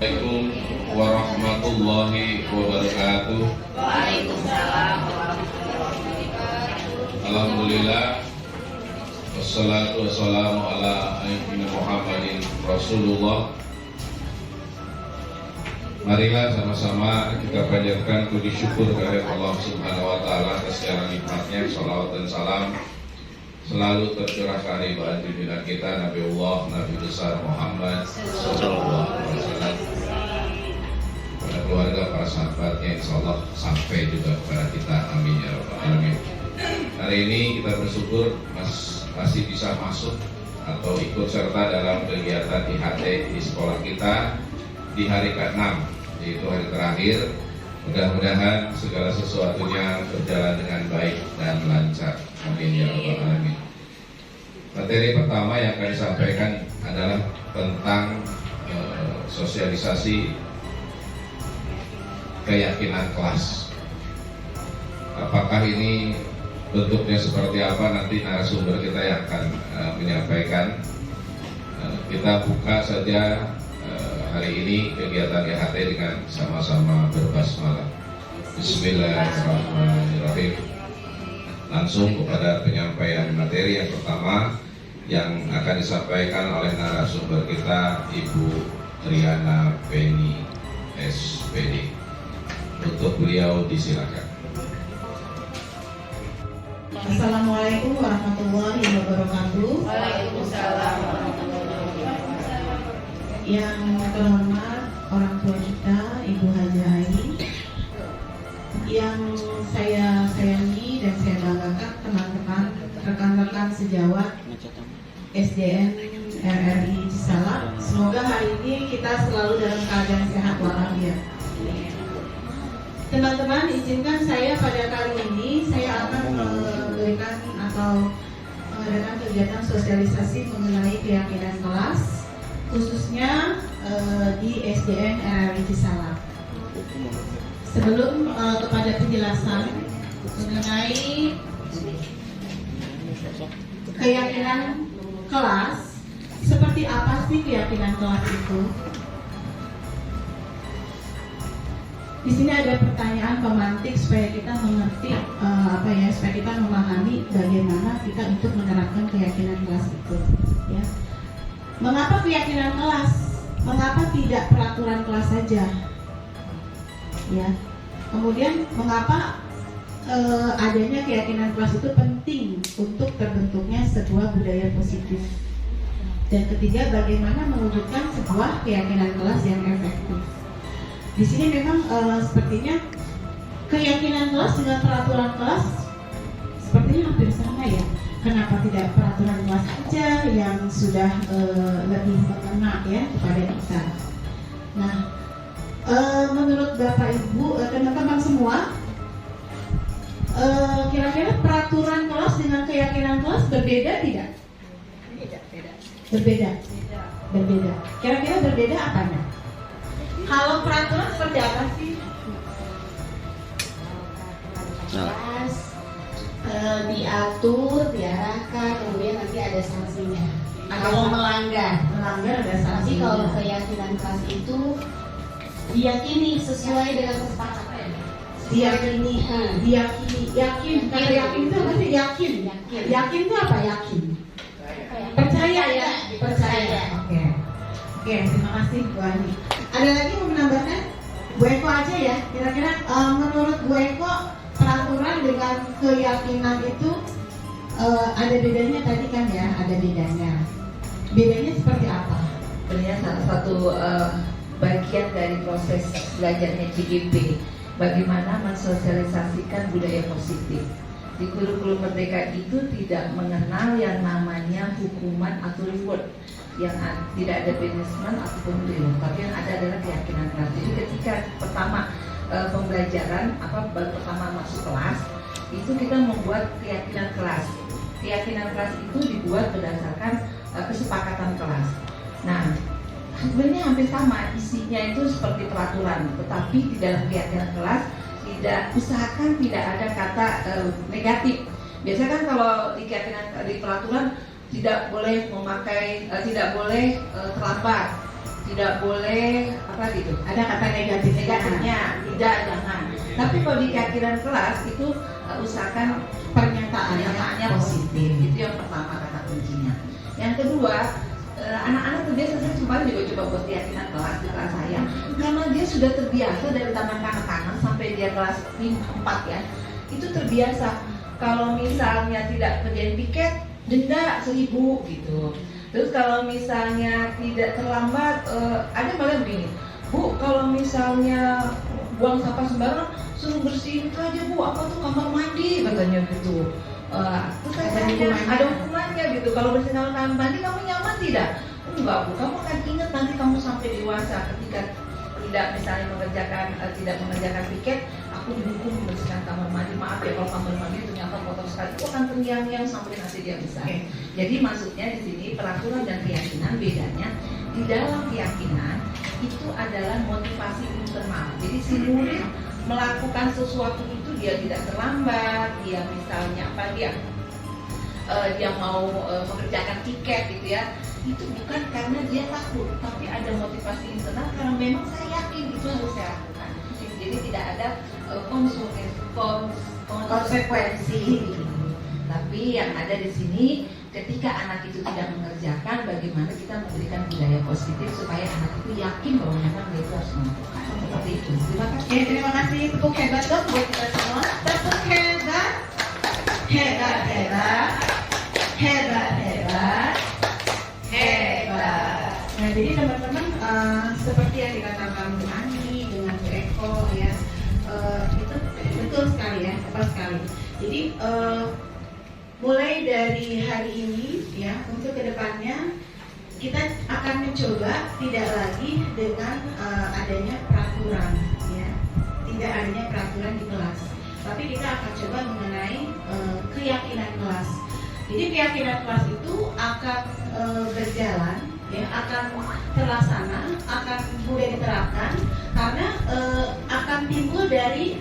Assalamualaikum warahmatullahi wabarakatuh. Waalaikumsalam warahmatullahi wabarakatuh. Alhamdulillah, wassalatu wassalamu ala sayyidina Muhammadin Rasulullah. Marilah sama-sama kita panjatkan puji syukur kepada Allah Subhanahu wa taala atas segala nikmatnya. Shalawat dan salam selalu tercurahkan kepada junjungan kita Nabiullah Nabi besar Muhammad sallallahu alaihi wasallam, pada keluarga, para sahabatnya, insyaallah sampai juga kepada kita, amin ya rabbal alamin. Hari ini kita bersyukur masih bisa masuk atau ikut serta dalam kegiatan IHT di sekolah kita di hari ke-6, yaitu hari terakhir. Mudah-mudahan segala sesuatunya berjalan dengan baik dan lancar, amin ya rabbal alamin. Materi pertama yang akan disampaikan adalah tentang sosialisasi keyakinan kelas. Apakah ini bentuknya seperti apa, nanti narasumber kita yang akan menyampaikan. Kita buka saja hari ini kegiatan IHT dengan sama-sama berbasmalah. Bismillahirrahmanirrahim. Langsung kepada penyampaian materi yang pertama yang akan disampaikan oleh narasumber kita, Ibu Triana Penny SPD. Untuk beliau disilakan. Assalamualaikum warahmatullahi wabarakatuh. Waalaikumsalam warahmatullahi wabarakatuh. Yang terhormat orang tua kita, Ibu Haja Ai, yang saya sayangi dan saya banggakan teman-teman, rekan-rekan sejawat SDN RRI Cisalak. Semoga hari ini kita selalu dalam keadaan sehat walafiat. Teman-teman, izinkan saya pada kali ini saya akan memberikan atau mengadakan kegiatan sosialisasi mengenai keyakinan kelas, khususnya di SDN RRI Cisalak. Sebelum kepada penjelasan mengenai keyakinan kelas, seperti apa sih keyakinan kelas itu? Di sini ada pertanyaan pemantik supaya kita mengerti, supaya kita memahami bagaimana kita untuk menerapkan keyakinan kelas itu. Ya. Mengapa keyakinan kelas? Mengapa tidak peraturan kelas saja? Ya. Kemudian mengapa adanya keyakinan kelas itu penting untuk terbentuknya sebuah budaya positif? Dan ketiga, bagaimana mewujudkan sebuah keyakinan kelas yang efektif? Di sini memang sepertinya keyakinan kelas dengan peraturan kelas sepertinya hampir sama ya. Kenapa tidak peraturan kelas saja yang sudah lebih mengena ya kepada kita? Nah, menurut Bapak Ibu, teman-teman semua, kira-kira peraturan kelas dengan keyakinan kelas berbeda tidak? Berbeda. Kira-kira berbeda apanya? Kalau peraturan seperti apa sih? Kelas diatur, diarahkan, kemudian nanti ada sanksinya. Kalau melanggar Ada sanksi. sanksi. Kalau keyakinan kelas itu diyakini sesuai dengan kesepakatan. Diyakini. Yakin. Kata yakin itu apa sih? Yakin. Yakin itu apa? Yakin. Percaya ya. Percaya. Oke, terima kasih Bu Ani. Ada lagi yang mau menambahkan? Bu Eko aja ya. Kira-kira menurut Bu Eko peraturan dengan keyakinan itu ada bedanya tadi kan ya? Ada bedanya. Bedanya seperti apa? Sebenarnya salah satu bagian dari proses belajarnya CGP, bagaimana mensosialisasikan budaya positif. Di kurikulum Merdeka itu tidak mengenal yang namanya hukuman atau reward, yang tidak ada punishment ataupun reward, tapi yang ada adalah keyakinan kelas. Jadi ketika pertama pembelajaran baru pertama masuk kelas, itu kita membuat keyakinan kelas. Keyakinan kelas itu dibuat berdasarkan kesepakatan kelas. Nah, sebenarnya hampir sama isinya itu seperti peraturan, tetapi di dalam keyakinan kelas tidak usahakan tidak ada kata negatif. Biasanya kan kalau di keyakinan di peraturan tidak boleh memakai, tidak boleh terlambat, tidak boleh apa gitu. Ada kata negatifnya. Tidak, jangan. Tapi kalau di keyakinan kelas itu usahakan Pernyataannya positif. Itu yang pertama kata kuncinya. Yang kedua, anak-anak terbiasa, saya kemarin juga coba buat keyakinan kelas di kelas saya, karena dia sudah terbiasa dari taman kanak-kanak sampai dia kelas 4 ya, itu terbiasa kalau misalnya tidak kerjain piket denda 1.000 gitu. Terus kalau misalnya tidak terlambat, ada malah begini, Bu, kalau misalnya buang sampah sembarangan suruh bersihin itu aja Bu, apa tuh kamar mandi katanya gitu. Terus saya tanya, ada hukumannya gitu, kalau bersihin kamar mandi kamu nyaman tidak? Enggak Bu, kamu akan ingat nanti kamu sampai dewasa ketika tidak misalnya tidak mengerjakan piket, aku dihukum membersihkan kamar mandi. Maaf ya kalau kamar mandi ternyata kotor sekali, itu akan terngiang-ngiang sampai nanti dia besar. Jadi maksudnya di sini peraturan dan keyakinan bedanya, di dalam keyakinan itu adalah motivasi internal. Jadi si murid melakukan sesuatu itu dia tidak terlambat, dia misalnya dia mau mengerjakan tiket gitu ya, itu bukan karena dia takut, tapi ada motivasi internal karena memang saya yakin itu harus saya lakukan. Jadi tidak ada konsekuensi. Tapi yang ada di sini, ketika anak itu tidak mengerjakan, bagaimana kita memberikan budaya positif supaya anak itu yakin bahwa memang dia itu harus melakukan. Seperti itu. Terima kasih. Oke, terima kasih. Tepuk hebat dong buat kita semua. Tepuk hebat. Hebat, hebat. Hebat, hebat. Hebat. Nah, jadi teman-teman seperti yang dikatakan Bu Ani dengan Bu Eko ya, itu betul sekali ya, tepat sekali. Jadi mulai dari hari ini ya, untuk kedepannya kita akan mencoba tidak lagi dengan adanya peraturan ya, tidak adanya peraturan di kelas, tapi kita akan coba mengenai keyakinan kelas. Jadi keyakinan kelas itu akan berjalan ya, akan terlaksana, akan mudah diterapkan karena akan timbul dari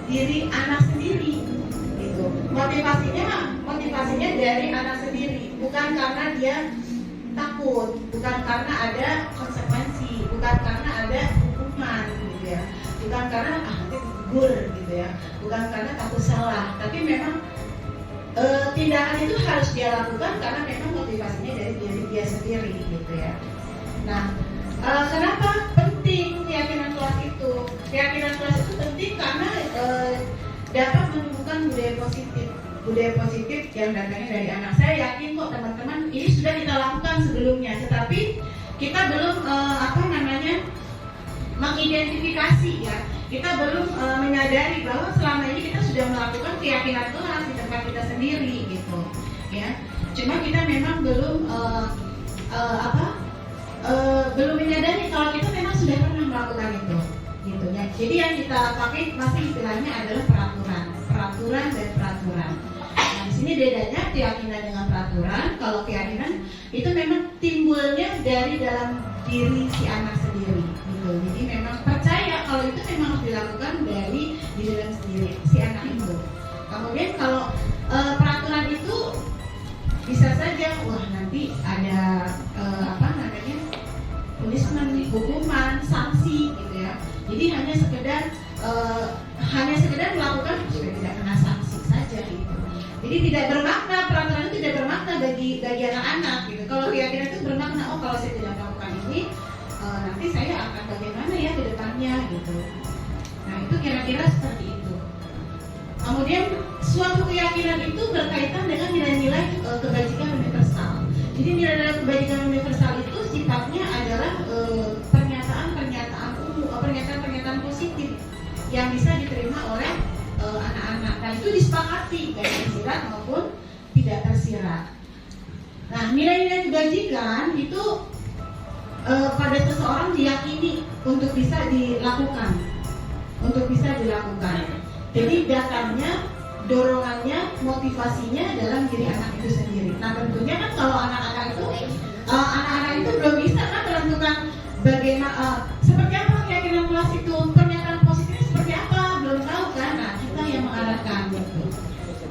diri anak sendiri gitu. Motivasinya dari anak sendiri, bukan karena dia takut, bukan karena ada konsekuensi, bukan karena ada hukuman gitu ya, bukan karena nanti gugur gitu ya, bukan karena takut salah, tapi memang tindakan itu harus dia lakukan karena memang motivasinya dari diri dia sendiri gitu ya. Nah, kenapa penting keyakinan kelas itu? Keyakinan kelas itu penting karena dapat menumbuhkan budaya positif yang datangnya dari anak. Saya yakin kok teman-teman ini sudah kita lakukan sebelumnya, tetapi kita belum mengidentifikasi ya. Kita belum menyadari bahwa selama ini kita sudah melakukan keyakinan kelas di tempat kita sendiri gitu ya. Cuma kita memang belum belum menyadari kalau kita memang sudah pernah melakukan itu gitu ya. Jadi yang kita pakai masih istilahnya adalah peraturan dan peraturan. Nah, di sini bedanya keyakinan dengan peraturan. Kalau keyakinan itu memang timbulnya dari dalam diri si anak sendiri gitu. Jadi memang percaya kalau itu memang harus dilakukan dari diri sendiri si anak itu. Kemudian kalau peraturan itu bisa saja nanti ada punishment, hukuman, sanksi gitu ya. Jadi hanya sekedar melakukan supaya tidak kena sanksi saja gitu. Jadi tidak bermakna, peraturan itu tidak bermakna bagi anak-anak gitu. Kalau keyakinan itu bermakna, oh kalau saya tidak melakukan ini nanti saya akan bagaimana ya ke depannya gitu. Nah, itu kira-kira seperti itu. Kemudian suatu keyakinan itu berkaitan dengan nilai-nilai kebajikan universal. Jadi nilai-nilai kebajikan universal itu sifatnya adalah pernyataan positif yang bisa diterima oleh anak-anak. Nah, itu disepakati baik tersirat maupun tidak tersirat. Nah, nilai-nilai kebajikan itu pada seseorang diyakini untuk bisa dilakukan. Jadi dasarnya, dorongannya, motivasinya dalam diri anak itu sendiri. Nah, tentunya kan kalau anak-anak itu belum bisa kan menentukan bagaimana seperti apa keyakinan kelas itu, pernyataan positifnya seperti apa, belum tahu kan. Nah, kita yang mengarahkan gitu.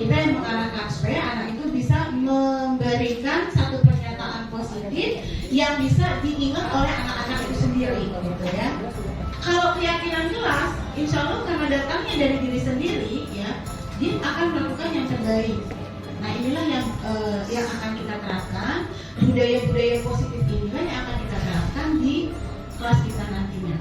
Kita yang mengarahkan supaya anak itu bisa memberikan satu pernyataan positif yang bisa diingat oleh anak-anak itu sendiri, gitu ya. Kalau keyakinan kelas, insya Allah karena datangnya dari diri sendiri, ya, dia akan melakukan yang terbaik. Nah, inilah yang akan kita terapkan, budaya-budaya positif inilah yang akan kita terapkan di kelas kita nantinya.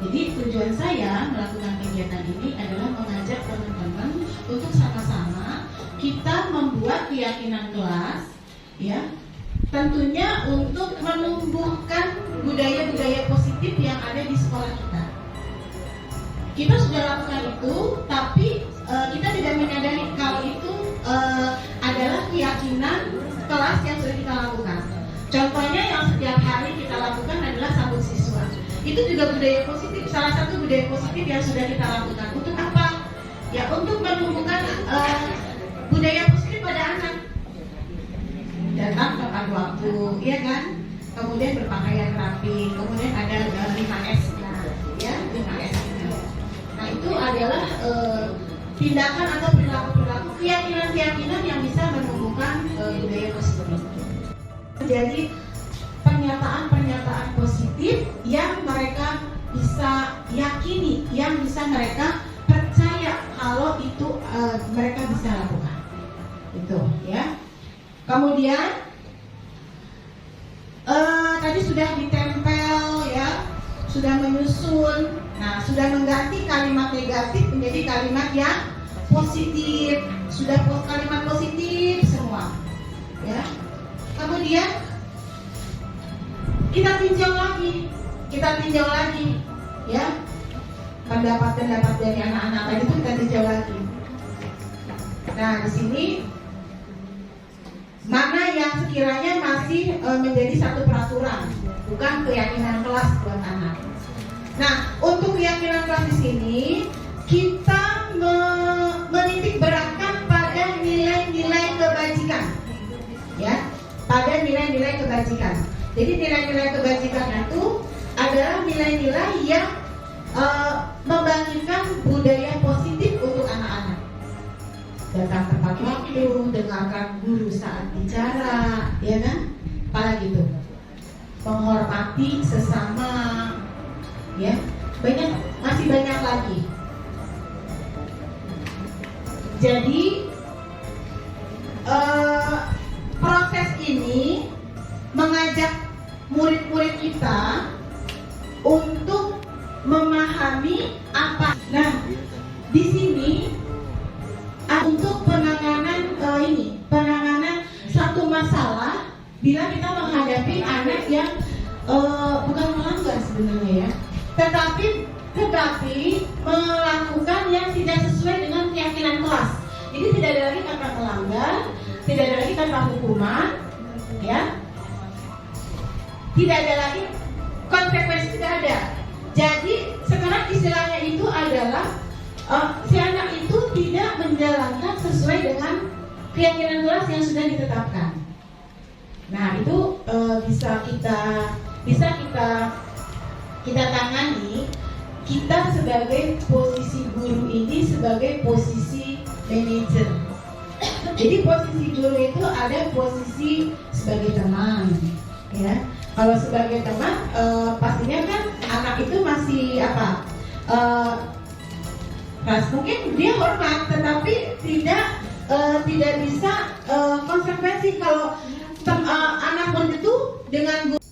Jadi tujuan saya melakukan kegiatan ini adalah mengajak teman-teman untuk sama-sama kita membuat keyakinan kelas, ya, tentunya untuk menumbuhkan budaya-budaya positif yang ada di sekolah kita. Kita sudah lakukan itu, tapi kita tidak menyadari kalau itu adalah keyakinan kelas yang sudah kita lakukan. Contohnya yang setiap hari kita lakukan adalah sambut siswa. Itu juga budaya positif, salah satu budaya positif yang sudah kita lakukan. Untuk apa? Ya, untuk menumbuhkan budaya positif pada anak. Datang tepat waktu, ya kan? Kemudian berpakaian rapi, kemudian ada 5S-nya, ya, 5S-nya. Nah, itu adalah tindakan atau perilaku-perilaku, keyakinan-keyakinan yang bisa menumbuhkan budaya positif. Jadi pernyataan-pernyataan positif yang mereka bisa yakini, yang bisa mereka percaya kalau itu mereka bisa lakukan. Itu, ya. Kemudian tadi sudah ditempel, ya, sudah menyusun. Nah, sudah mengganti kalimat negatif menjadi kalimat yang positif. Sudah kalimat positif semua, ya. Kemudian kita tinjau lagi, ya, pendapat-pendapat dari anak-anak tadi itu kita tinjau lagi. Nah, di sini mana yang sekiranya masih menjadi satu peraturan, bukan keyakinan kelas buat anak. Nah, untuk keyakinan kelas di sini kita menitik beratkan pada nilai-nilai kebajikan, ya, pada nilai-nilai kebajikan. Jadi nilai-nilai kebajikan itu adalah nilai-nilai yang membagikan budaya positif untuk anak-anak. Datang tepat waktu, dengarkan guru saat bicara, ya kan? Apalagi itu, menghormati sesama, ya, masih banyak lagi. Jadi proses ini mengajak murid-murid kita untuk memahami apa. Nah, di sini untuk penanganan penanganan satu masalah bila kita menghadapi anak yang bukan melanggar sebenarnya, ya, tetapi melakukan yang tidak sesuai dengan keyakinan kelas. Jadi tidak ada lagi kata melanggar, tidak ada lagi kata hukuman, ya, tidak ada lagi konsekuensi, tidak ada. Jadi sekarang istilahnya itu adalah si anak itu tidak menjalankan sesuai dengan keyakinan kelas yang sudah ditetapkan. Nah, itu bisa kita tangani. Kita sebagai posisi guru ini sebagai posisi manajer. Jadi posisi guru itu ada posisi sebagai teman, ya. Kalau sebagai teman, pastinya kan anak itu masih apa? Mungkin dia hormat, tetapi tidak bisa konsekuensi kalau anak murid itu dengan guru.